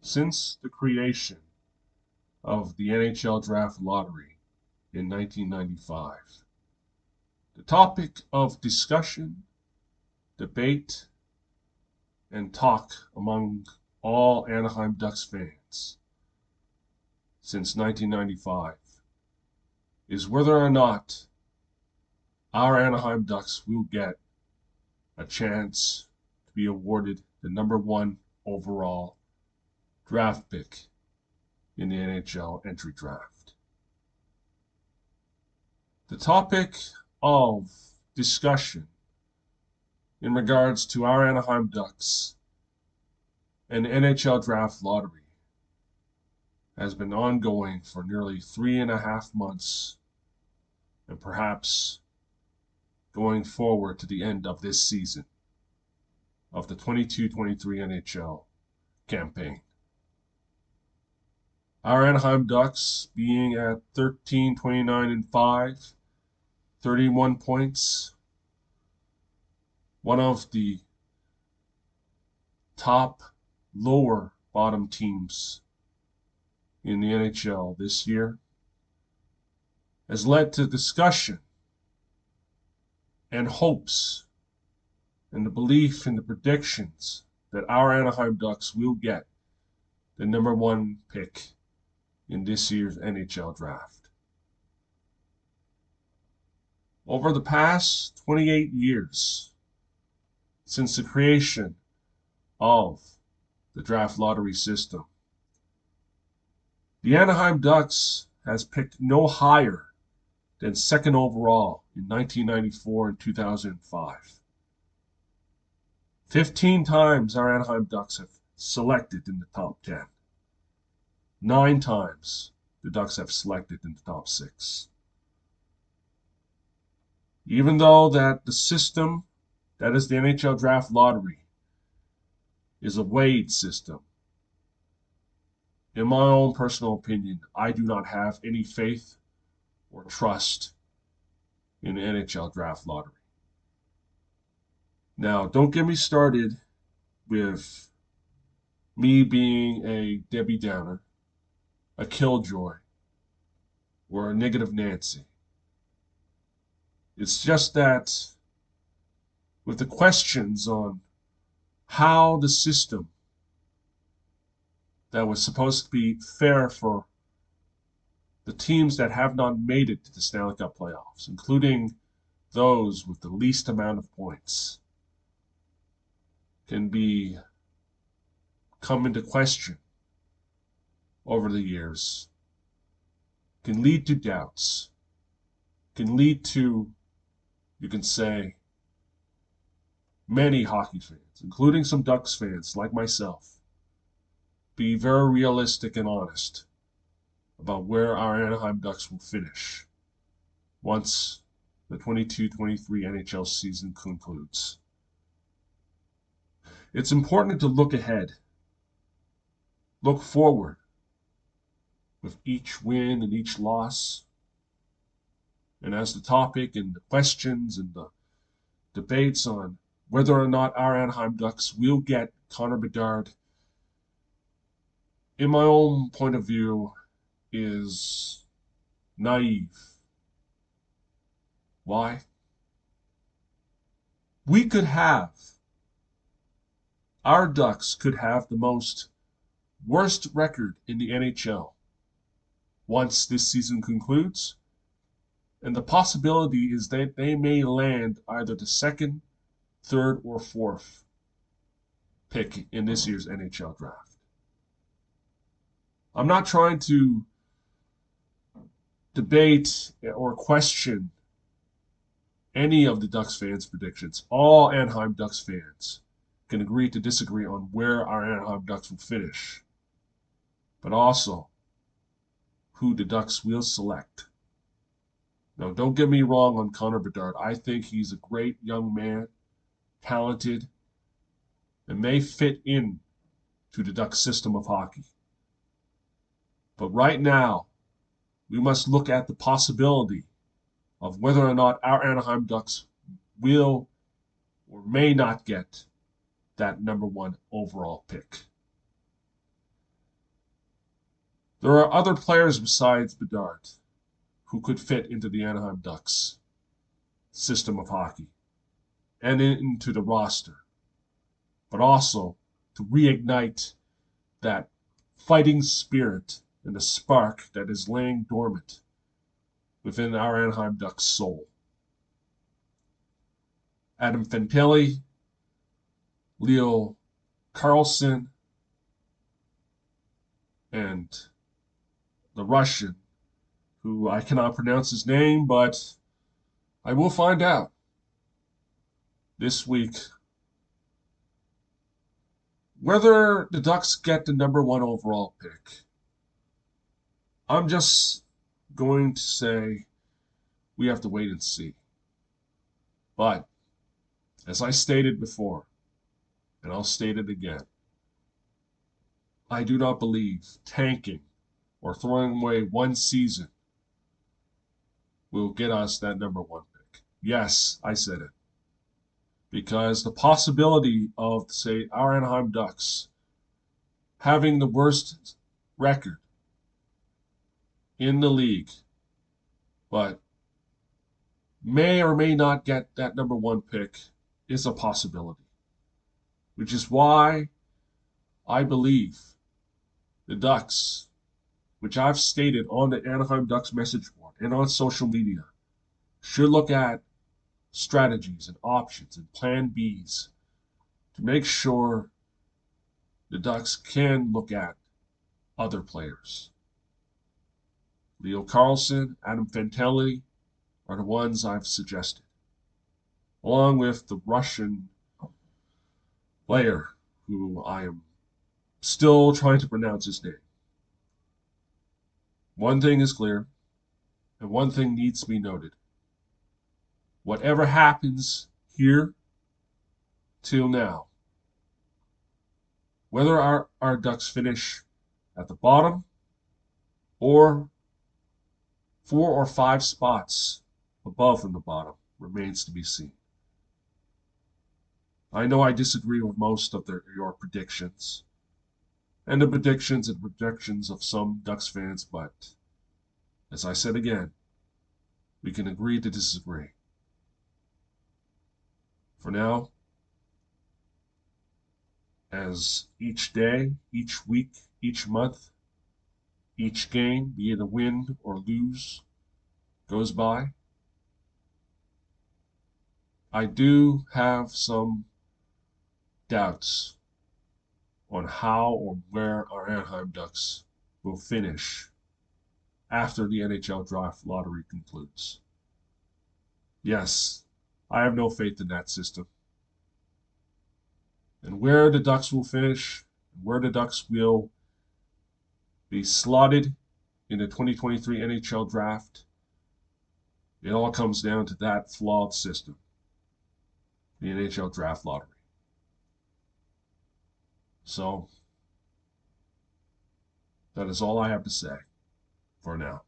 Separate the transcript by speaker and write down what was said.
Speaker 1: Since the creation of the NHL Draft Lottery in 1995, the topic of discussion, debate, and talk among all Anaheim Ducks fans since 1995 is whether or not our Anaheim Ducks will get a chance to be awarded the #1 overall draft pick in the NHL entry draft. The topic of discussion in regards to our Anaheim Ducks and the NHL Draft Lottery has been ongoing for nearly 3.5 months, and perhaps going forward to the end of this season of the 22-23 NHL campaign. Our Anaheim Ducks being at 13-29-5, 31 points, one of the top lower bottom teams in the NHL this year, has led to discussion and hopes and the belief in the predictions that our Anaheim Ducks will get the #1 pick in this year's NHL draft. Over the past 28 years, since the creation of the draft lottery system, the Anaheim Ducks has picked no higher than second overall in 1994 and 2005. 15 times our Anaheim Ducks have selected in the top 10. 9 times the Ducks have selected in the top 6. Even though that the system, that is the NHL Draft Lottery, is a weighed system, in my own personal opinion, I do not have any faith or trust in the NHL Draft Lottery. Now, don't get me started with me being a Debbie Downer, a killjoy, or a negative Nancy. It's just that with the questions on how the system that was supposed to be fair for the teams that have not made it to the Stanley Cup playoffs, including those with the least amount of points, can come into question over the years, can lead to doubts, can lead to, you can say, many hockey fans, including some Ducks fans like myself, be very realistic and honest about where our Anaheim Ducks will finish once the 22-23 NHL season concludes. It's important to look ahead, look forward with each win and each loss. And as the topic and the questions and the debates on whether or not our Anaheim Ducks will get Connor Bedard, in my own point of view, is naive. Why? Our Ducks could have the worst record in the NHL once this season concludes, and the possibility is that they may land either the second, third, or fourth pick in this year's NHL draft. I'm not trying to debate or question any of the Ducks fans' predictions. All Anaheim Ducks fans can agree to disagree on where our Anaheim Ducks will finish, but also who the Ducks will select. Now, don't get me wrong on Connor Bedard. I think he's a great young man, talented, and may fit in to the Ducks system of hockey. But right now, we must look at the possibility of whether or not our Anaheim Ducks will or may not get that #1 overall pick. There are other players besides Bedard who could fit into the Anaheim Ducks system of hockey and into the roster, but also to reignite that fighting spirit and the spark that is laying dormant within our Anaheim Ducks soul. Adam Fantilli, Leo Carlson, and the Russian, who I cannot pronounce his name, but I will find out this week whether the Ducks get the #1 overall pick. I'm just going to say we have to wait and see. But as I stated before, and I'll state it again, I do not believe tanking or throwing away one season will get us that #1 pick. Yes, I said it. Because the possibility of, say, our Anaheim Ducks having the worst record in the league, but may or may not get that #1 pick is a possibility. Which is why I believe the Ducks, which I've stated on the Anaheim Ducks message board and on social media, should look at strategies and options and plan Bs to make sure the Ducks can look at other players. Leo Carlson, Adam Fantilli are the ones I've suggested, along with the Russian player who I am still trying to pronounce his name. One thing is clear, and one thing needs to be noted. Whatever happens here till now, whether our Ducks finish at the bottom or 4 or 5 spots above from the bottom remains to be seen. I know I disagree with most of your predictions and the predictions and projections of some Ducks fans, but as I said again, we can agree to disagree. For now, as each day, each week, each month, each game, be it a win or lose, goes by, I do have some doubts on how or where our Anaheim Ducks will finish after the NHL Draft Lottery concludes. Yes, I have no faith in that system. And where the Ducks will finish, where the Ducks will be slotted in the 2023 NHL Draft, it all comes down to that flawed system, the NHL Draft Lottery. So, that is all I have to say for now.